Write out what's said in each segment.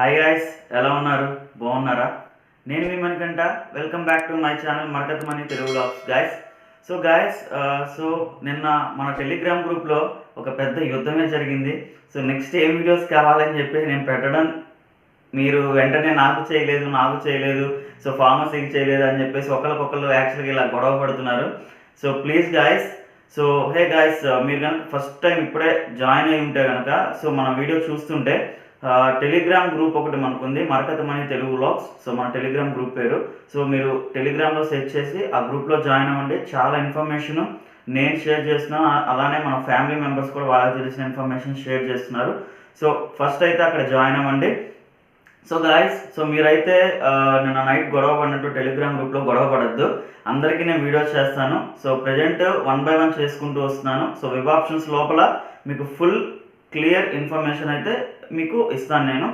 Hi guys, ఎలా ఉన్నారు? బాగున్నారా? నేను మీ Manikanta. Welcome back to my channel Marakat money Telugu vlogs guys. So నిన్న మన టెలిగ్రామ్ గ్రూప్లో ఒక పెద్ద యుద్ధమే జరిగింది. సో నెక్స్ట్ ఏ వీడియోస్ కావాలని చెప్పి నేను పెట్టడం, మీరు వెంటనే నాకు చేయలేదు, సో ఫార్మసీకి చేయలేదు అని చెప్పేసి ఒకరికొకరు యాక్చువల్గా ఇలా గొడవ పడుతున్నారు. So please guys, so hey guys, మీరు కనుక ఫస్ట్ టైం ఇప్పుడే జాయిన్ అయి ఉంటే కనుక, సో మన వీడియో చూస్తుంటే టెలిగ్రామ్ గ్రూప్ ఒకటి మనకు ఉంది, మరకత్ మనీ తెలుగు వ్లాగ్స్. సో మన టెలిగ్రామ్ గ్రూప్ పేరు. సో మీరు టెలిగ్రామ్లో సెర్చ్ చేసి ఆ గ్రూప్లో జాయిన్ అవ్వండి. చాలా ఇన్ఫర్మేషన్ నేను షేర్ చేస్తున్నాను, అలానే మన ఫ్యామిలీ మెంబర్స్ కూడా వాళ్ళకి తెలిసిన ఇన్ఫర్మేషన్ షేర్ చేస్తున్నారు. సో ఫస్ట్ అయితే అక్కడ జాయిన్ అవ్వండి. సో గాయస్, సో మీరైతే నిన్న నైట్ గొడవ పడినట్టు టెలిగ్రామ్ గ్రూప్లో గొడవ పడద్దు. అందరికీ నేను వీడియో చేస్తాను. సో ప్రజెంట్ 1 by 1 చేసుకుంటూ వస్తున్నాను. సో వెబ్ ఆప్షన్స్ లోపల మీకు ఫుల్ క్లియర్ ఇన్ఫర్మేషన్ అయితే మీకు ఇస్తాను నేను.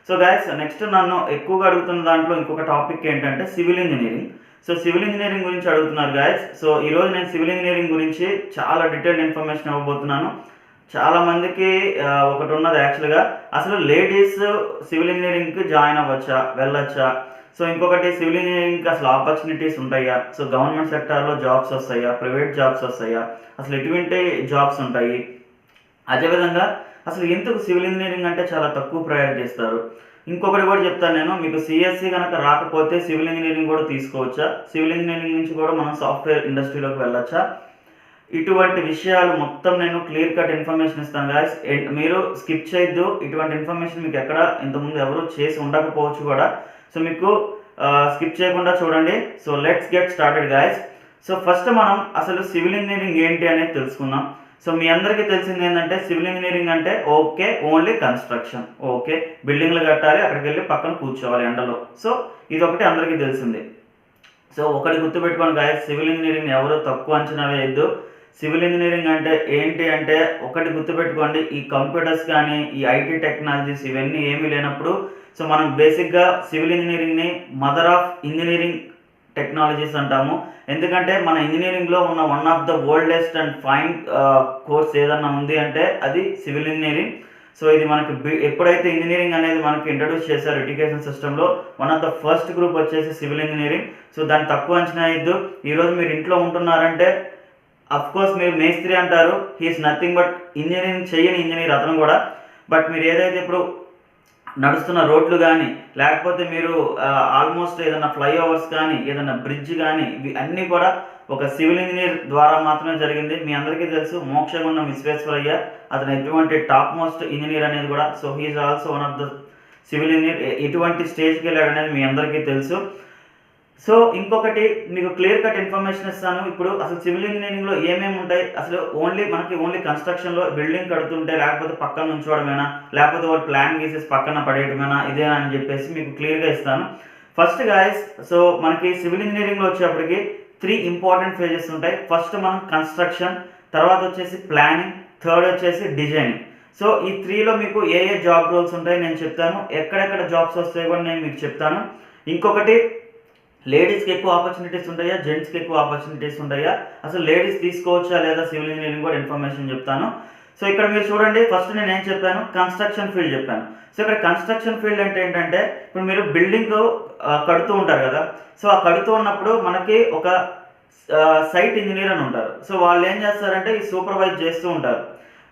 సో గాయస్, నెక్స్ట్ నన్ను ఎక్కువగా అడుగుతున్న దాంట్లో ఇంకొక టాపిక్ ఏంటంటే civil engineering. So civil engineering గురించి అడుగుతున్నారు గాయస్. సో ఈరోజు నేను సివిల్ ఇంజనీరింగ్ గురించి చాలా డీటెయిల్డ్ ఇన్ఫర్మేషన్ ఇవ్వబోతున్నాను. చాలామందికి ఒకటి ఉన్నది యాక్చువల్గా, అసలు లేడీస్ సివిల్ ఇంజనీరింగ్కి జాయిన్ అవ్వచ్చా, వెళ్ళొచ్చా? సో ఇంకొకటి, సివిల్ ఇంజనీరింగ్కి అసలు ఆపర్చునిటీస్ ఉంటాయా? సో గవర్నమెంట్ సెక్టార్లో జాబ్స్ వస్తాయా, ప్రైవేట్ జాబ్స్ వస్తాయా, అసలు ఎటువంటి జాబ్స్ ఉంటాయి? అదేవిధంగా అసలు ఎందుకు సివిల్ ఇంజనీరింగ్ అంటే చాలా తక్కువ ప్రయారిటీ ఇస్తారు? ఇంకొకటి కూడా చెప్తాను నేను, మీకు సిఎస్సి కనుక రాకపోతే సివిల్ ఇంజనీరింగ్ కూడా తీసుకోవచ్చా? సివిల్ ఇంజనీరింగ్ నుంచి కూడా మనం సాఫ్ట్వేర్ ఇండస్ట్రీలోకి వెళ్ళొచ్చా? ఇటువంటి విషయాలు మొత్తం నేను క్లియర్ కట్ ఇన్ఫర్మేషన్ ఇస్తాను గాయస్. మీరు స్కిప్ చేయొద్దు. ఇటువంటి ఇన్ఫర్మేషన్ మీకు ఎక్కడ ఇంతకుముందు ఎవరు చేసి ఉండకపోవచ్చు కూడా. సో మీకు స్కిప్ చేయకుండా చూడండి. So let's get started guys. So first మనం అసలు సివిల్ ఇంజనీరింగ్ ఏంటి అనేది తెలుసుకుందాం. సో మీ అందరికీ తెలిసింది ఏంటంటే, సివిల్ ఇంజనీరింగ్ అంటే ఓకే ఓన్లీ కన్స్ట్రక్షన్, ఓకే బిల్డింగ్లు కట్టాలి, అక్కడికి వెళ్ళి పక్కన కూర్చోవాలి ఎండలో. సో ఇది ఒకటి అందరికీ తెలిసింది. సో ఒకటి గుర్తుపెట్టుకోండి గాయస్, సివిల్ ఇంజనీరింగ్ ఎవరు తక్కువ అంచనా వేయద్దు. సివిల్ ఇంజనీరింగ్ అంటే ఏంటి అంటే, ఒకటి గుర్తుపెట్టుకోండి, ఈ కంప్యూటర్స్ కానీ ఈ ఐటీ టెక్నాలజీస్ ఇవన్నీ ఏమీ లేనప్పుడు, సో మనం బేసిక్గా సివిల్ ఇంజనీరింగ్ని మదర్ ఆఫ్ ఇంజనీరింగ్ టెక్నాలజీస్ అంటాము. ఎందుకంటే మన ఇంజనీరింగ్లో ఉన్న one of the oldest and fine course ఏదన్నా ఉంది అంటే అది సివిల్ ఇంజనీరింగ్. సో ఇది మనకి ఎప్పుడైతే ఇంజనీరింగ్ అనేది మనకి ఇంట్రడ్యూస్ చేశారు ఎడ్యుకేషన్ సిస్టంలో, one of the first group వచ్చేసి సివిల్ ఇంజనీరింగ్. సో దాన్ని తక్కువ అంచనా వేయద్దు. ఈరోజు మీరు ఇంట్లో ఉంటున్నారంటే అఫ్కోర్స్ మీరు మేస్త్రి అంటారు, హీఈస్ నథింగ్ బట్ ఇంజనీరింగ్ చేయని ఇంజనీర్ అతను కూడా. బట్ మీరు ఏదైతే ఇప్పుడు నడుస్తున్న రోడ్లు కానీ, లేకపోతే మీరు ఆల్మోస్ట్ ఏదైనా ఫ్లైఓవర్స్ కానీ, ఏదైనా బ్రిడ్జ్ కానీ, ఇవి అన్నీ కూడా ఒక సివిల్ ఇంజనీర్ ద్వారా మాత్రమే జరిగింది. మీ అందరికీ తెలుసు, మోక్షగుండం విశ్వేశ్వరయ్య అతను ఎటువంటి టాప్ మోస్ట్ ఇంజనీర్ అనేది కూడా. So he's also one of the civil engineer. ఎటువంటి స్టేజ్కి వెళ్ళాడు అనేది మీ అందరికీ తెలుసు. సో ఇంకొకటి మీకు క్లియర్ కట్ ఇన్ఫర్మేషన్ ఇస్తాను. ఇప్పుడు అసలు సివిల్ ఇంజనీరింగ్లో ఏమేమి ఉంటాయి, అసలు ఓన్లీ కన్స్ట్రక్షన్లో బిల్డింగ్ కడుతుంటే లేకపోతే పక్కన ఉంచోవడమేనా, లేకపోతే వాళ్ళు ప్లాన్ గీసేసి పక్కన పడేయడమేనా, ఇదేనా అని చెప్పేసి మీకు క్లియర్గా ఇస్తాను. ఫస్ట్ గాయస్, సో మనకి సివిల్ ఇంజనీరింగ్లో వచ్చేప్పటికి 3 ఇంపార్టెంట్ ఫేజెస్ ఉంటాయి. ఫస్ట్ మనం కన్స్ట్రక్షన్, తర్వాత వచ్చేసి ప్లానింగ్, థర్డ్ వచ్చేసి డిజైనింగ్. సో ఈ 3లో మీకు ఏ జాబ్ రోల్స్ ఉంటాయి నేను చెప్తాను, ఎక్కడెక్కడ జాబ్స్ వస్తాయో కూడా నేను మీకు చెప్తాను. ఇంకొకటి, లేడీస్కి ఎక్కువ ఆపర్చునిటీస్ ఉంటాయా, జెంట్స్కి ఎక్కువ ఆపర్చునిటీస్ ఉంటాయా, అసలు లేడీస్ తీసుకోవచ్చా లేదా సివిల్ ఇంజనీరింగ్ కూడా ఇన్ఫర్మేషన్ చెప్తాను. సో ఇక్కడ మీరు చూడండి, ఫస్ట్ నేను ఏం చెప్పాను, కన్స్ట్రక్షన్ ఫీల్డ్ చెప్పాను. సో ఇక్కడ కన్స్ట్రక్షన్ ఫీల్డ్ అంటే ఏంటంటే, ఇప్పుడు మీరు బిల్డింగ్ కడుతూ ఉంటారు కదా. సో ఆ కడుతూ ఉన్నప్పుడు మనకి ఒక సైట్ ఇంజనీర్ అని ఉంటారు. సో వాళ్ళు ఏం చేస్తారంటే ఈ సూపర్వైజ్ చేస్తూ ఉంటారు.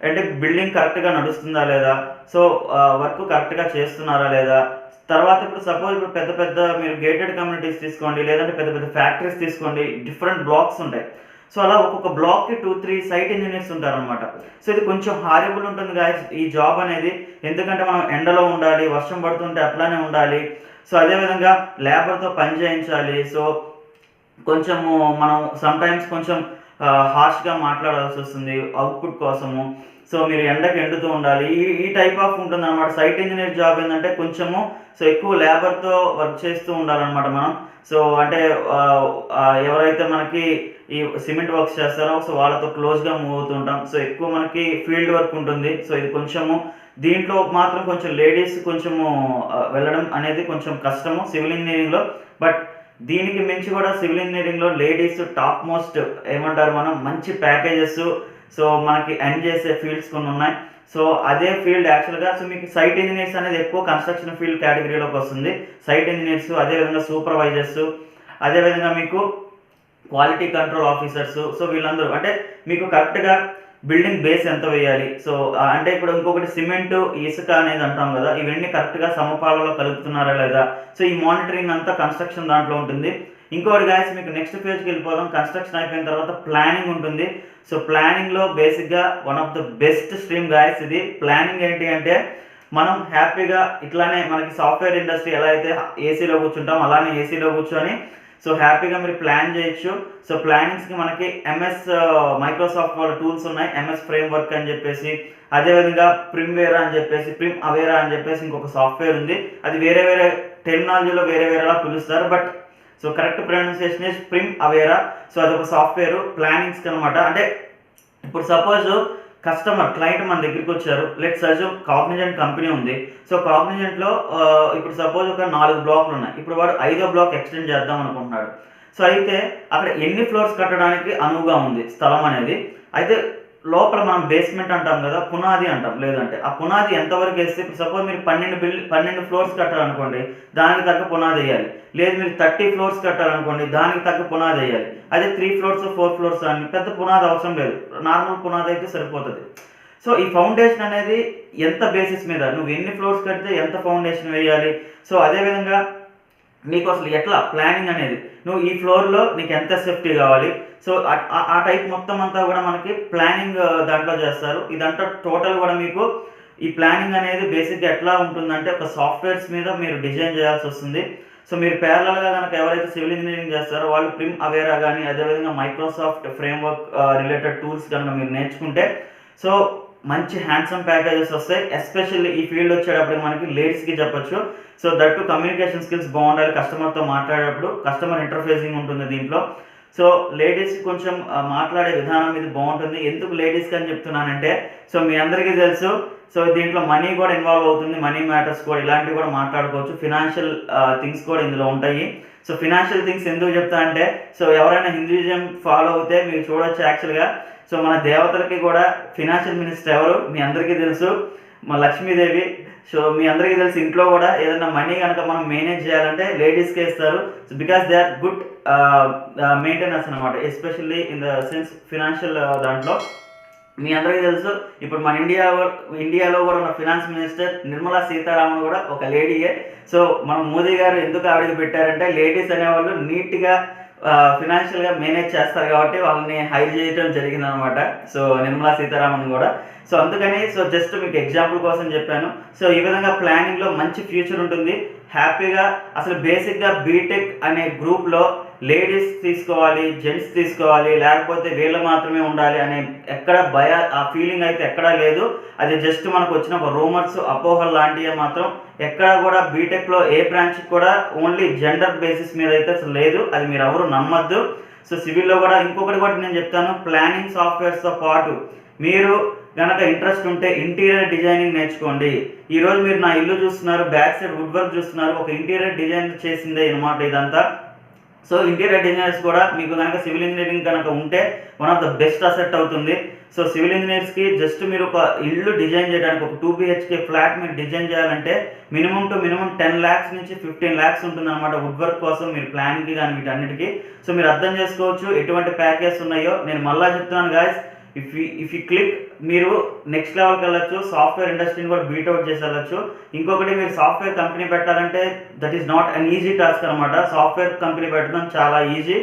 అంటే బిల్డింగ్ కరెక్ట్గా నడుస్తుందా లేదా, సో వర్క్ కరెక్ట్గా చేస్తున్నారా లేదా. తర్వాత ఇప్పుడు సపోజ్ ఇప్పుడు పెద్ద మీరు గేటెడ్ కమ్యూనిటీస్ తీసుకోండి, లేదంటే పెద్ద ఫ్యాక్టరీస్ తీసుకోండి, డిఫరెంట్ బ్లాక్స్ ఉంటాయి. సో అలా ఒక్కొక్క బ్లాక్కి 2-3 సైట్ ఇంజనీర్స్ ఉంటారనమాట. సో ఇది కొంచెం హారిబుల్ ఉంటుంది గాయస్ ఈ జాబ్ అనేది. ఎందుకంటే మనం ఎండలో ఉండాలి, వర్షం పడుతుంటే అట్లానే ఉండాలి. సో అదేవిధంగా లేబర్తో పని చేయించాలి. సో కొంచెము మనం సమ్టైమ్స్ కొంచెం హార్ష్గా మాట్లాడాల్సి వస్తుంది అవుట్పుట్ కోసము. సో మీరు ఎండకు ఎండుతూ ఉండాలి, ఈ టైప్ ఆఫ్ ఉంటుంది అనమాట. సైట్ ఇంజనీర్ జాబ్ ఏంటంటే కొంచెము సో ఎక్కువ లేబర్తో వర్క్ చేస్తూ ఉండాలన్నమాట మనం. సో అంటే ఎవరైతే మనకి ఈ సిమెంట్ వర్క్స్ చేస్తారో సో వాళ్ళతో క్లోజ్గా మూవ్ అవుతూ ఉంటాం. సో ఎక్కువ మనకి ఫీల్డ్ వర్క్ ఉంటుంది. సో ఇది కొంచెము దీంట్లో మాత్రం కొంచెం లేడీస్ కొంచెము వెళ్ళడం అనేది కొంచెం కష్టము సివిల్ ఇంజనీరింగ్లో. బట్ దీనికి మించి కూడా సివిల్ ఇంజనీరింగ్లో లేడీస్ టాప్ మోస్ట్ ఏమంటారు మనం, మంచి ప్యాకేజెస్, సో మనకి ఎండ్ చేసే ఫీల్డ్స్ కొన్ని ఉన్నాయి. సో అదే ఫీల్డ్ యాక్చువల్గా సో మీకు సైట్ ఇంజనీర్స్ అనేది ఎక్కువ కన్స్ట్రక్షన్ ఫీల్డ్ కేటగిరీలోకి వస్తుంది. సైట్ ఇంజనీర్స్, అదేవిధంగా సూపర్వైజర్స్, అదేవిధంగా మీకు క్వాలిటీ కంట్రోల్ ఆఫీసర్స్. సో వీళ్ళందరూ అంటే మీకు కరెక్ట్గా బిల్డింగ్ బేస్ ఎంత వేయాలి, సో అంటే ఇప్పుడు ఇంకొకటి సిమెంట్, ఇసుక అనేది అంటాం కదా, ఇవన్నీ కరెక్ట్గా సమపాలలో కలుపుతున్నారా లేదా, సో ఈ మానిటరింగ్ అంతా కన్స్ట్రక్షన్ దాంట్లో ఉంటుంది. ఇంకోటి గాయస్ మీకు నెక్స్ట్ ఫేజ్కి వెళ్ళిపోదాం. కన్స్ట్రక్షన్ అయిపోయిన తర్వాత ప్లానింగ్ ఉంటుంది. సో ప్లానింగ్లో బేసిక్గా one of the best stream guys ఇది. ప్లానింగ్ ఏంటి అంటే మనం హ్యాపీగా ఇట్లానే మనకి సాఫ్ట్వేర్ ఇండస్ట్రీ ఎలా అయితే ఏసీలో కూర్చుంటాం అలానే ఏసీలో కూర్చొని సో హ్యాపీగా మీరు ప్లాన్ చేయొచ్చు. సో ప్లానింగ్స్కి మనకి ఎంఎస్ మైక్రోసాఫ్ట్ వాళ్ళ టూల్స్ ఉన్నాయి, ఎంఎస్ ఫ్రేమ్ వర్క్ అని చెప్పేసి, అదేవిధంగా ప్రిమ్వేరా అని చెప్పేసి, ప్రిమ్ అవేరా అని చెప్పేసి ఇంకొక సాఫ్ట్వేర్ ఉంది. అది వేరే వేరే టెక్నాలజీలో వేరే వేరేలా పిలుస్తారు, but so correct pronunciation is Primavera. So అదొక సాఫ్ట్వేర్ ప్లానింగ్స్కి అనమాట. అంటే ఇప్పుడు సపోజ్ కస్టమర్ క్లయింట్ మన దగ్గరికి వచ్చారు, లెట్స్ అజ్యూమ్ కాగ్నిజెంట్ కంపెనీ ఉంది. సో కాగ్నిజెంట్లో ఇప్పుడు సపోజ్ ఒక 4 బ్లాక్లు ఉన్నాయి. ఇప్పుడు వాడు 5వ బ్లాక్ ఎక్స్టెండ్ చేద్దాం అనుకుంటున్నాడు. సో అయితే అక్కడ ఎన్ని ఫ్లోర్స్ కట్టడానికి అనువుగా ఉంది స్థలం అనేది. అయితే లోపల మనం బేస్మెంట్ అంటాం కదా, పునాది అంటాం. లేదంటే ఆ పునాది ఎంతవరకు వేస్తే ఇప్పుడు సపోజ్ మీరు 12 ఫ్లోర్స్ కట్టాలనుకోండి, దానికి తగ్గ పునాది వేయాలి. లేదు మీరు 30 ఫ్లోర్స్ కట్టాలనుకోండి, దానికి తగ్గ పునాది వేయాలి. అదే 3 ఫ్లోర్స్ 4 ఫ్లోర్స్ అని పెద్ద పునాది అవసరం లేదు, నార్మల్ పునాది అయితే సరిపోతుంది. సో ఈ ఫౌండేషన్ అనేది ఎంత బేసిస్ మీద, నువ్వు ఎన్ని ఫ్లోర్స్ కడితే ఎంత ఫౌండేషన్ వేయాలి, సో అదేవిధంగా నీకు అసలు ఎట్లా ప్లానింగ్ అనేది, నువ్వు ఈ ఫ్లోర్లో నీకు ఎంత సేఫ్టీ కావాలి, సో ఆ టైప్ మొత్తం అంతా కూడా మనకి ప్లానింగ్ దాంట్లో చేస్తారు. ఇదంతా టోటల్ కూడా మీకు ఈ ప్లానింగ్ అనేది బేసిక్గా ఎట్లా ఉంటుందంటే ఒక సాఫ్ట్వేర్స్ మీద మీరు డిజైన్ చేయాల్సి వస్తుంది. సో మీరు ప్యారలల్గా కనుక ఎవరైతే సివిల్ ఇంజనీరింగ్ చేస్తారో వాళ్ళు ప్రిమ్ అవేరా కానీ అదేవిధంగా మైక్రోసాఫ్ట్ ఫ్రేమ్వర్క్ రిలేటెడ్ టూల్స్ కనుక మీరు నేర్చుకుంటే సో మంచి హ్యాండ్సమ్ ప్యాకేజెస్ వస్తాయి. ఎస్పెషల్లీ ఈ ఫీల్డ్ వచ్చేటప్పుడు మనకి లేడీస్కి చెప్పొచ్చు. సో దట్టు కమ్యూనికేషన్ స్కిల్స్ బాగుండాలి, కస్టమర్తో మాట్లాడేటప్పుడు కస్టమర్ ఇంటర్ఫేసింగ్ ఉంటుంది దీంట్లో. సో లేడీస్కి కొంచెం మాట్లాడే విధానం ఇది బాగుంటుంది. ఎందుకు లేడీస్కి అని చెప్తున్నానంటే సో మీ అందరికీ తెలుసు, సో దీంట్లో మనీ కూడా ఇన్వాల్వ్ అవుతుంది, మనీ మ్యాటర్స్ కూడా ఇలాంటివి కూడా మాట్లాడుకోవచ్చు, ఫినాన్షియల్ థింగ్స్ కూడా ఇందులో ఉంటాయి. సో ఫినాన్షియల్ థింగ్స్ ఎందుకు చెప్తా అంటే సో ఎవరైనా హిందూయిజం ఫాలో అవుతే మీరు చూడొచ్చు యాక్చువల్గా సో మన దేవతలకి కూడా ఫినాన్షియల్ మినిస్టర్ ఎవరు మీ అందరికీ తెలుసు, మా లక్ష్మీదేవి. సో మీ అందరికీ తెలిసి ఇంట్లో కూడా ఏదైనా మనీ కనుక మనం మేనేజ్ చేయాలంటే లేడీస్కే ఇస్తారు. So because they are good maintenance అనమాట, especially in the sense financial దాంట్లో. మీ అందరికీ తెలుసు ఇప్పుడు మన ఇండియాలో కూడా ఉన్న ఫినాన్స్ మినిస్టర్ నిర్మలా సీతారామన్ కూడా ఒక లేడీయే. సో మన మోదీ గారు ఎందుకు ఆవిడకి పెట్టారంటే లేడీస్ అనేవాళ్ళు నీట్గా ఫినాన్షియల్గా మేనేజ్ చేస్తారు కాబట్టి వాళ్ళని హైర్ చేయడం జరిగిందనమాట. సో నిర్మలా సీతారామన్ కూడా. సో అందుకని సో జస్ట్ మీకు ఎగ్జాంపుల్ కోసం చెప్పాను. సో ఈ విధంగా ప్లానింగ్లో మంచి ఫ్యూచర్ ఉంటుంది. హ్యాపీగా అసలు బేసిక్గా బీటెక్ అనే గ్రూప్లో లేడీస్ తీసుకోవాలి, జెంట్స్ తీసుకోవాలి, లేకపోతే వీళ్ళు మాత్రమే ఉండాలి అనే ఎక్కడ ఆ ఫీలింగ్ అయితే ఎక్కడా లేదు. అది జస్ట్ మనకు వచ్చిన ఒక రూమర్స్, అపోహలు లాంటివి మాత్రం ఎక్కడ కూడా బీటెక్లో ఏ బ్రాంచ్కి కూడా ఓన్లీ జెండర్ బేసిస్ మీద అయితే అసలు లేదు. అది మీరు ఎవరు నమ్మద్దు. సో సివిల్లో కూడా ఇంకొకటి కూడా నేను చెప్తాను, ప్లానింగ్ సాఫ్ట్వేర్స్తో పాటు మీరు కనుక ఇంట్రెస్ట్ ఉంటే ఇంటీరియర్ డిజైనింగ్ నేర్చుకోండి. ఈరోజు మీరు నా ఇల్లు చూస్తున్నారు, బ్యాక్ సైడ్ వుడ్ వర్క్ చూస్తున్నారు, ఒక ఇంటీరియర్ డిజైన్ చేసిందే అనమాట ఇదంతా. సో ఇంటీరియర్ డిజైనర్స్ కూడా మీకు కనుక సివిల్ ఇంజనీరింగ్ కనుక ఉంటే one of the best asset అవుతుంది. సో సివిల్ ఇంజనీర్స్కి జస్ట్ మీరు ఒక ఇల్లు డిజైన్ చేయడానికి ఒక 2 BHK ఫ్లాట్ మీరు డిజైన్ చేయాలంటే మినిమం 10 lakhs నుంచి 15 lakhs ఉంటుంది అనమాట వుడ్ వర్క్ కోసం, మీరు ప్లానింగ్కి కానీ వీటన్నిటికీ. సో మీరు అర్థం చేసుకోవచ్చు ఎటువంటి ప్యాకేజ్ ఉన్నాయో. నేను మళ్ళీ చెప్తున్నాను గాయస్, ఇఫ్ యూ క్లిక్ మీరు నెక్స్ట్ లెవెల్కి వెళ్ళొచ్చు, సాఫ్ట్వేర్ ఇండస్ట్రీని కూడా బీట్అవుట్ చేసి వెళ్ళొచ్చు. ఇంకొకటి మీరు సాఫ్ట్వేర్ కంపెనీ పెట్టాలంటే that is not an easy task అనమాట. సాఫ్ట్వేర్ కంపెనీ పెట్టడం చాలా ఈజీ,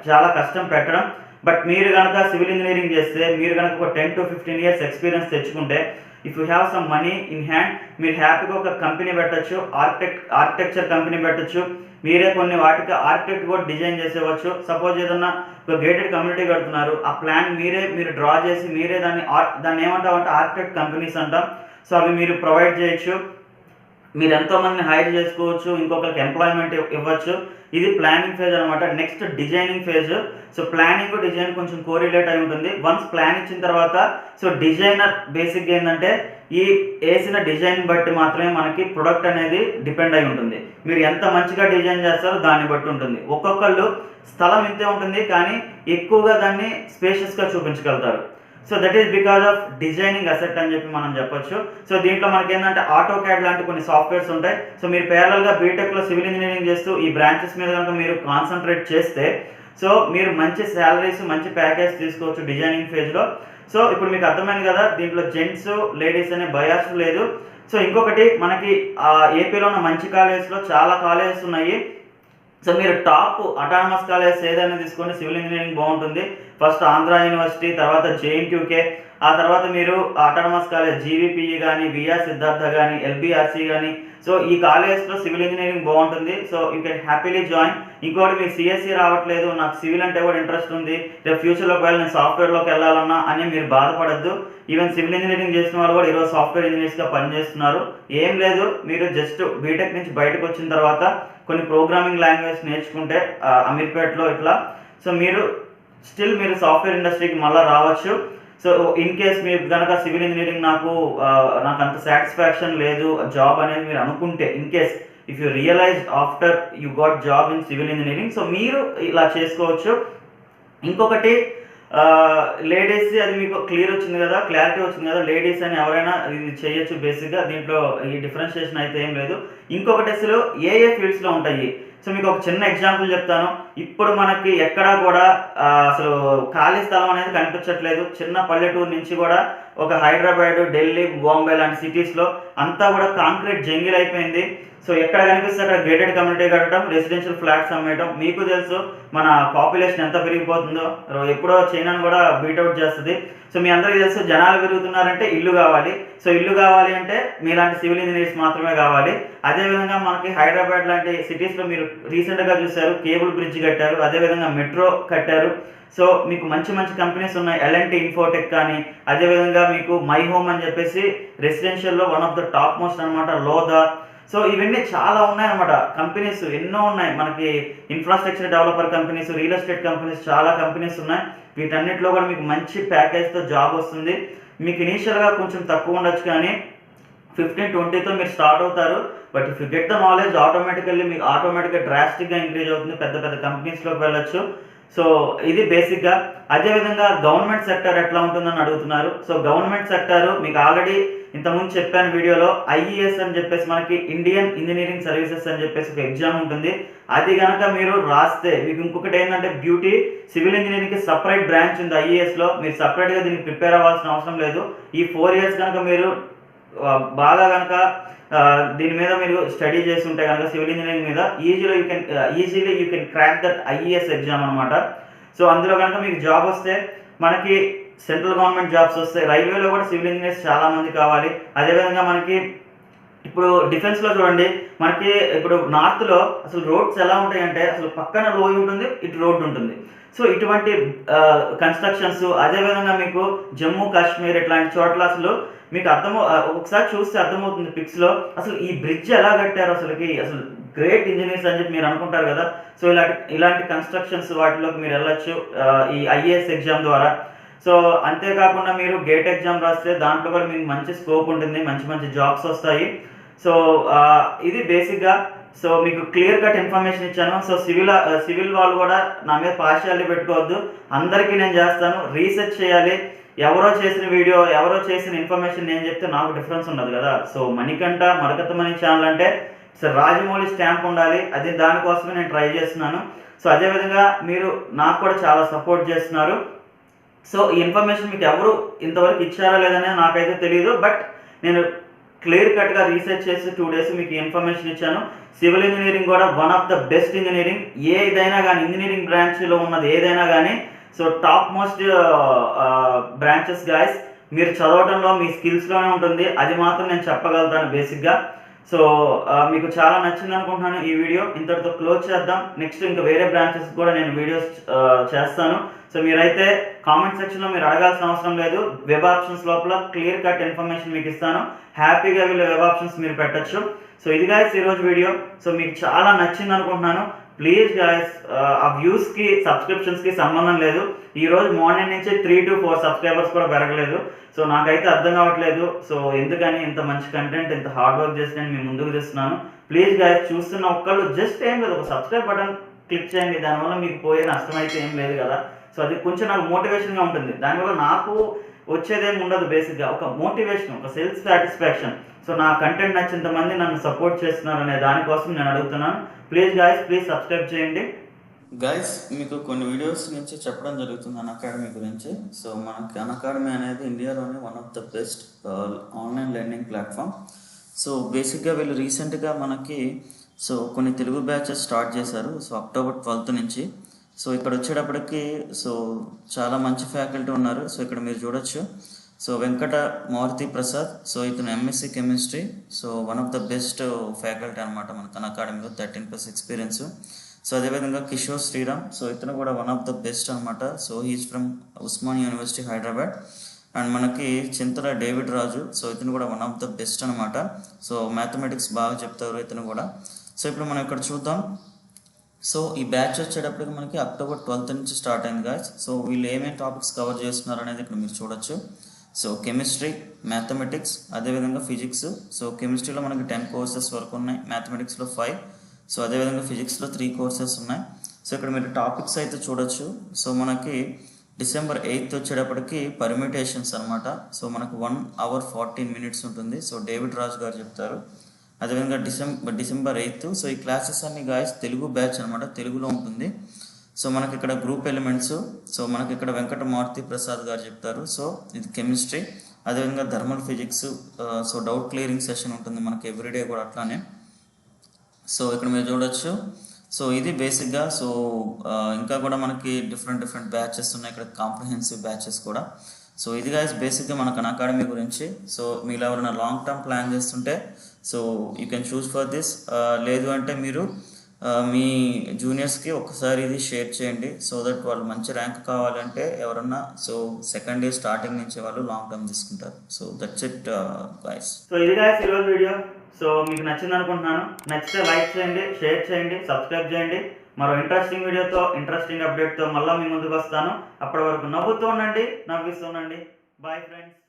చాలా కష్టం పెట్టడం. బట్ మీరు కనుక సివిల్ ఇంజనీరింగ్ చేస్తే మీరు కనుక ఒక 10 to 15 years ఎక్స్పీరియన్స్ తెచ్చుకుంటే if you have some money in hand మీరు హ్యాపీగా ఒక కంపెనీ పెట్టచ్చు, ఆర్కిటెక్చర్ కంపెనీ పెట్టచ్చు. మీరే కొన్ని వాటికి ఆర్కిటెక్ట్ కూడా డిజైన్ చేసేవచ్చు. సపోజ్ ఏదన్నా ఒక గేటెడ్ కమ్యూనిటీ కడుతున్నారు, ఆ ప్లాన్ మీరు డ్రా చేసి మీరే దాన్ని ఏమంటామంటే ఆర్కిటెక్ట్ కంపెనీస్ అంటాం. సో అవి మీరు ప్రొవైడ్ చేయొచ్చు, మీరు ఎంతోమందిని హైర్ చేసుకోవచ్చు, ఇంకొకరికి ఎంప్లాయ్మెంట్ ఇవ్వచ్చు. ఇది ప్లానింగ్ ఫేజ్ అనమాట. Next designing phase. So planning design కొంచెం కోరిలేట్ అయి ఉంటుంది. వన్స్ ప్లాన్ ఇచ్చిన తర్వాత సో డిజైనర్ బేసిక్గా ఏంటంటే ఈ వేసిన డిజైన్ బట్టి మాత్రమే మనకి ప్రొడక్ట్ అనేది డిపెండ్ అయి ఉంటుంది. మీరు ఎంత మంచిగా డిజైన్ చేస్తారో దాన్ని బట్టి ఉంటుంది. ఒక్కొక్కళ్ళు స్థలం ఇంతే ఉంటుంది కానీ ఎక్కువగా దాన్ని స్పేషియస్గా చూపించగలుగుతారు. So that is because of designing asset అని చెప్పి మనం చెప్పొచ్చు. సో దీంట్లో మనకి ఏంటంటే ఆటో క్యాడ్ లాంటి కొన్ని సాఫ్ట్వేర్స్ ఉంటాయి. సో మీరు పేరల్గా బీటెక్లో సివిల్ ఇంజనీరింగ్ చేస్తూ ఈ బ్రాంచెస్ మీద కనుక మీరు కాన్సన్ట్రేట్ చేస్తే సో మీరు మంచి శాలరీస్ మంచి ప్యాకేజ్ తీసుకోవచ్చు డిజైనింగ్ ఫేజ్లో. సో ఇప్పుడు మీకు అర్థమైంది కదా, దీంట్లో జెంట్స్ లేడీస్ అనే బయాస్ లేదు. సో ఇంకొకటి మనకి ఏపీలో ఉన్న మంచి కాలేజెస్లో చాలా కాలేజెస్ ఉన్నాయి. సో మీరు టాప్ అటానమస్ కాలేజెస్ ఏదైనా తీసుకోండి, సివిల్ ఇంజనీరింగ్ బాగుంటుంది. ఫస్ట్ ఆంధ్ర యూనివర్సిటీ, తర్వాత జేఎన్టీయూకే, ఆ తర్వాత మీరు అటానమస్ కాలేజ్ జీవీపీఈ కానీ, విఆర్ సిద్ధార్థ కానీ, ఎల్బీఆర్సీ కానీ, సో ఈ కాలేజెస్లో సివిల్ ఇంజనీరింగ్ బాగుంటుంది. So you can happily join. ఇంకోటి మీకు సిఎస్సి రావట్లేదు, నాకు సివిల్ అంటే కూడా ఇంట్రెస్ట్ ఉంది, రేపు ఫ్యూచర్లో ఒకవేళ నేను సాఫ్ట్వేర్లోకి వెళ్ళాలన్నా అని మీరు బాధపడద్దు. ఈవెన్ సివిల్ ఇంజనీరింగ్ చేసిన వాళ్ళు కూడా ఈరోజు సాఫ్ట్వేర్ ఇంజనీర్స్గా పనిచేస్తున్నారు. ఏం లేదు, మీరు జస్ట్ బీటెక్ నుంచి బయటకు వచ్చిన తర్వాత కొన్ని ప్రోగ్రామింగ్ లాంగ్వేజ్ నేర్చుకుంటే అమీర్పేట్లో ఇట్లా, సో మీరు స్టిల్ మీరు సాఫ్ట్వేర్ ఇండస్ట్రీకి మళ్ళీ రావచ్చు. సో ఇన్ కేస్ మీరు కనుక సివిల్ ఇంజనీరింగ్ నాకు అంత సాటిస్ఫాక్షన్ లేదు జాబ్ అనేది మీరు అనుకుంటే, in case if you realize after you got job in civil engineering, so మీరు ఇలా చేసుకోవచ్చు. ఇంకొకటి లేడీస్, అది మీకు క్లియర్ వచ్చింది కదా, క్లారిటీ వచ్చింది కదా, లేడీస్ అని ఎవరైనా ఇది చేయొచ్చు బేసిక్గా, దీంట్లో ఈ డిఫరెన్షియేషన్ అయితే ఏం లేదు. ఇంకొకటి అసలు ఏ ఫీల్డ్స్లో ఉంటాయి. సో మీకు ఒక చిన్న ఎగ్జాంపుల్ చెప్తాను. ఇప్పుడు మనకి ఎక్కడా కూడా అసలు ఖాళీ స్థలం అనేది కనిపించట్లేదు. చిన్న పల్లెటూరు నుంచి కూడా ఒక హైదరాబాద్, ఢిల్లీ, బాంబే లాంటి సిటీస్లో అంతా కూడా కాంక్రీట్ జంగిల్ అయిపోయింది. సో ఎక్కడ కనిపిస్తే అక్కడ గేటెడ్ కమ్యూనిటీ కట్టడం, రెసిడెన్షియల్ ఫ్లాట్స్ అమ్మేయడం. మీకు తెలుసు మన పాపులేషన్ ఎంత పెరిగిపోతుందో, ఎప్పుడో చైనాను కూడా బీట్అవుట్ చేస్తుంది. సో మీ అందరికీ తెలుసు జనాలు పెరుగుతున్నారంటే ఇల్లు కావాలి. సో ఇల్లు కావాలి అంటే మీలాంటి సివిల్ ఇంజనీర్స్ మాత్రమే కావాలి. అదేవిధంగా మనకి హైదరాబాద్ లాంటి సిటీస్లో మీరు రీసెంట్గా చూశారు, కేబుల్ బ్రిడ్జ్ కట్టారు, అదేవిధంగా మెట్రో కట్టారు. సో మీకు మంచి మంచి కంపెనీస్ ఉన్నాయి, ఎల్ఎన్టీ ఇన్ఫోటెక్ కానీ, అదేవిధంగా మీకు మై హోమ్ అని చెప్పేసి రెసిడెన్షియల్లో one of the top most అనమాట, లోదా. సో ఇవన్నీ చాలా ఉన్నాయన్నమాట, కంపెనీస్ ఎన్నో ఉన్నాయి. మనకి infrastructure developer companies, real estate companies, చాలా కంపెనీస్ ఉన్నాయి. వీటన్నిటిలో కూడా మీకు మంచి ప్యాకేజ్తో జాబ్ వస్తుంది. మీకు ఇనీషియల్గా కొంచెం తక్కువ ఉండొచ్చు కానీ 15-20తో మీరు స్టార్ట్ అవుతారు. But if you get the knowledge automatically మీకు ఆటోమేటిక్గా డ్రాస్టిక్గా ఇంక్రీజ్ అవుతుంది, పెద్ద పెద్ద కంపెనీస్లోకి వెళ్ళొచ్చు. సో ఇది బేసిక్గా. అదేవిధంగా గవర్నమెంట్ సెక్టర్ ఎట్లా ఉంటుందని అడుగుతున్నారు. సో గవర్నమెంట్ సెక్టర్ మీకు ఆల్రెడీ ఇంతకుముందు చెప్పాను వీడియోలో, ఐఈఎస్ అని చెప్పేసి మనకి ఇండియన్ ఇంజనీరింగ్ సర్వీసెస్ అని చెప్పేసి ఒక ఎగ్జామ్ ఉంటుంది. అది కనుక మీరు రాస్తే మీకు ఇంకొకటి ఏంటంటే బ్యూటీ, సివిల్ ఇంజనీరింగ్కి సపరేట్ బ్రాంచ్ ఉంది ఐఈఎస్లో. మీరు సపరేట్గా దీనికి ప్రిపేర్ అవ్వాల్సిన అవసరం లేదు. ఈ 4 years కనుక మీరు బాగా కనుక దీని మీద మీరు స్టడీ చేసి ఉంటే కనుక సివిల్ ఇంజనీరింగ్ మీద easily you can crack that IES exam అనమాట. సో అందులో కనుక మీకు జాబ్ వస్తే మనకి సెంట్రల్ గవర్నమెంట్ జాబ్స్ వస్తాయి. రైల్వేలో కూడా సివిల్ ఇంజనీర్స్ చాలామంది కావాలి. అదేవిధంగా మనకి ఇప్పుడు డిఫెన్స్లో చూడండి, మనకి ఇప్పుడు నార్త్లో అసలు రోడ్స్ ఎలా ఉంటాయంటే అసలు పక్కన లోయ ఉంటుంది, ఇటు రోడ్డు ఉంటుంది. సో ఇటువంటి కన్స్ట్రక్షన్స్, అదేవిధంగా మీకు జమ్మూ కాశ్మీర్ ఇట్లాంటి చోట్ల అసలు మీకు ఒకసారి చూస్తే అర్థమవుతుంది పిక్స్లో, అసలు ఈ బ్రిడ్జ్ ఎలా కట్టారు అసలు గ్రేట్ ఇంజనీర్స్ అని చెప్పి మీరు అనుకుంటారు కదా. సో ఇలాంటి కన్స్ట్రక్షన్స్ వాటిలోకి మీరు వెళ్ళొచ్చు ఈ ఐఏఎస్ ఎగ్జామ్ ద్వారా. సో అంతేకాకుండా మీరు గేట్ ఎగ్జామ్ రాస్తే దాంట్లో కూడా మీకు మంచి స్కోప్ ఉంటుంది, మంచి మంచి జాబ్స్ వస్తాయి. సో ఇది బేసిక్గా. సో మీకు క్లియర్ కట్ ఇన్ఫర్మేషన్ ఇచ్చాను. సో సివిల్ వాళ్ళు కూడా నా మీద పార్షియాలిటీ పెట్టుకోవద్దు, అందరికీ నేను చేస్తాను. రీసెర్చ్ చేయాలి. ఎవరో చేసిన వీడియో, ఎవరో చేసిన ఇన్ఫర్మేషన్ నేను చెప్తే నాకు డిఫరెన్స్ ఉండదు కదా. సో మణికంఠ మరకతమణి ఛానల్ అంటే సార్ రాజమౌళి స్టాంప్ ఉండాలి, అది దానికోసమే నేను ట్రై చేస్తున్నాను. సో అదేవిధంగా మీరు నాకు కూడా చాలా సపోర్ట్ చేస్తున్నారు. సో ఈ ఇన్ఫర్మేషన్ మీకు ఎవరు ఇంతవరకు ఇచ్చారా లేదనేది నాకైతే తెలియదు. బట్ నేను క్లియర్ కట్గా రీసెర్చ్ చేసి 2 days మీకు ఇన్ఫర్మేషన్ ఇచ్చాను. సివిల్ ఇంజనీరింగ్ కూడా one of the best engineering. ఏదైనా కానీ ఇంజనీరింగ్ బ్రాంచ్లో ఉన్నది ఏదైనా కానీ, so top most branches guys. మీరు చదవడంలో మీ స్కిల్స్లోనే ఉంటుంది, అది మాత్రం నేను చెప్పగలుగుతాను బేసిక్గా. సో మీకు చాలా నచ్చింది అనుకుంటున్నాను ఈ వీడియో. ఇంతటితో క్లోజ్ చేద్దాం. నెక్స్ట్ ఇంకా వేరే బ్రాంచెస్ కూడా నేను వీడియోస్ చేస్తాను. సో మీరైతే కామెంట్ సెక్షన్లో మీరు అడగాల్సిన అవసరం లేదు. వెబ్ ఆప్షన్స్ లోపల క్లియర్ కట్ ఇన్ఫర్మేషన్ మీకు ఇస్తాను. హ్యాపీగా వీళ్ళ వెబ్ ఆప్షన్స్ మీరు పెట్టచ్చు. సో ఇది గాయస్ ఈరోజు వీడియో. సో మీకు చాలా నచ్చింది అనుకుంటున్నాను. ప్లీజ్ గాయస్, ఆ వ్యూస్కి సబ్స్క్రిప్షన్స్కి సంబంధం లేదు. ఈరోజు మార్నింగ్ నుంచి 3 to 4 సబ్స్క్రైబర్స్ కూడా పెరగలేదు. సో నాకైతే అర్థం కావట్లేదు. సో ఎందుకని ఇంత మంచి కంటెంట్, ఇంత హార్డ్ వర్క్ చేసి నేను మీ ముందుకు తెస్తున్నాను. ప్లీజ్ గాయస్, చూస్తున్న ఒక్కళ్ళు జస్ట్ ఏం లేదు, ఒక సబ్స్క్రైబ్ బటన్ క్లిక్ చేయండి. దానివల్ల మీకు పోయే నష్టం అయితే ఏం లేదు కదా. సో అది కొంచెం నాకు మోటివేషన్గా ఉంటుంది. దానివల్ల నాకు వచ్చేదేమి ఉండదు. బేసిక్గా ఒక మోటివేషన్, ఒక సెల్ఫ్ సాటిస్ఫాక్షన్. సో నా కంటెంట్ నచ్చేంతమంది నన్ను సపోర్ట్ చేస్తున్నారు అనే దానికోసం నేను అడుగుతున్నాను. ప్లీజ్ గాయస్, ప్లీజ్ సబ్స్క్రైబ్ చేయండి. గైస్, మీకు కొన్ని వీడియోస్ నుంచి చెప్పడం జరుగుతుంది అన్అకాడమీ గురించి. సో మనకి అన్అకాడమీ అనేది ఇండియాలోనే one of the best online learning platform. So బేసిక్గా వీళ్ళు రీసెంట్గా మనకి కొన్ని తెలుగు బ్యాచెస్ స్టార్ట్ చేశారు. సో అక్టోబర్ 12th నుంచి. సో ఇక్కడ వచ్చేటప్పటికి చాలా మంచి ఫ్యాకల్టీ ఉన్నారు. సో ఇక్కడ మీరు చూడొచ్చు. సో వెంకట మారుతి ప్రసాద్, సో ఇతను MSc chemistry. So one of the best faculty అనమాట మనకు అన్అకాడమీలో, 13+ ఎక్స్పీరియన్స్. సో అదేవిధంగా కిషోర్ శ్రీరామ్, సో ఇతను కూడా వన్ ఆఫ్ ద బెస్ట్ అనమాట. So he's from Osman university Hyderabad. And మనకి చింతల డేవిడ్ రాజు, సో ఇతను కూడా వన్ ఆఫ్ ద బెస్ట్ అనమాట. సో మ్యాథమెటిక్స్ బాగా చెప్తారు ఇతను కూడా. సో ఇప్పుడు మనం ఇక్కడ చూద్దాం. సో ఈ బ్యాచ్ వచ్చేటప్పటికి మనకి అక్టోబర్ 12th నుంచి స్టార్ట్ అయింది గాయస్. సో వీళ్ళు ఏమేమి టాపిక్స్ కవర్ చేస్తున్నారు అనేది ఇక్కడ మీరు చూడొచ్చు. సో కెమిస్ట్రీ, మ్యాథమెటిక్స్, అదేవిధంగా ఫిజిక్స్. సో కెమిస్ట్రీలో మనకి 10 కోర్సెస్ వరకు ఉన్నాయి, మ్యాథమెటిక్స్లో 5, సో అదేవిధంగా ఫిజిక్స్లో 3 కోర్సెస్ ఉన్నాయి. సో ఇక్కడ మీరు టాపిక్స్ అయితే చూడొచ్చు. సో మనకి December 8th వచ్చేటప్పటికి పర్మిటేషన్స్ అనమాట. సో మనకు 1 hour 14 minutes ఉంటుంది. సో డేవిడ్ రాజ్ గారు చెప్తారు. అదేవిధంగా December 8th. సో ఈ క్లాసెస్ అన్ని గాయస్ తెలుగు బ్యాచ్ అనమాట, తెలుగులో ఉంటుంది. సో మనకి ఇక్కడ గ్రూప్ ఎలిమెంట్స్, సో మనకి ఇక్కడ వెంకట మారుతి ప్రసాద్ గారు చెప్తారు. సో ఇది కెమిస్ట్రీ, అదేవిధంగా thermal physics. So doubt clearing session ఉంటుంది మనకి ఎవ్రీడే కూడా అట్లానే. సో ఇక్కడ మీరు చూడొచ్చు. సో ఇది బేసిక్గా. సో ఇంకా కూడా మనకి డిఫరెంట్ బ్యాచెస్ ఉన్నాయి ఇక్కడ, కాంప్రహెన్సివ్ బ్యాచెస్ కూడా. సో ఇది గాయస్ బేసిక్గా మనకు అన్అకాడమీ గురించి. సో మీరు ఎవరైనా లాంగ్ టర్మ్ ప్లాన్ చేస్తుంటే so you can choose for this. లేదు అంటే మీరు మీ జూనియర్స్కి ఒకసారి ఇది షేర్ చేయండి. సో దట్ వాళ్ళు మంచి ర్యాంక్ కావాలంటే ఎవరన్నా సెకండ్ ఇయర్ స్టార్టింగ్ నుంచి వాళ్ళు లాంగ్ టర్మ్ తీసుకుంటారు. So that's it guys. So ఇది గాయస్ ఈరోజు వీడియో. సో మీకు నచ్చింది అనుకుంటున్నాను. నచ్చితే లైక్ చేయండి, షేర్ చేయండి, సబ్స్క్రైబ్ చేయండి. మరో ఇంట్రెస్టింగ్ వీడియోతో, ఇంట్రెస్టింగ్ అప్డేట్తో మళ్ళీ మీ ముందుకు వస్తాను. అప్పటి వరకు నవ్వుతూ ఉండండి, నవ్విస్తూ ఉండండి. Bye friends.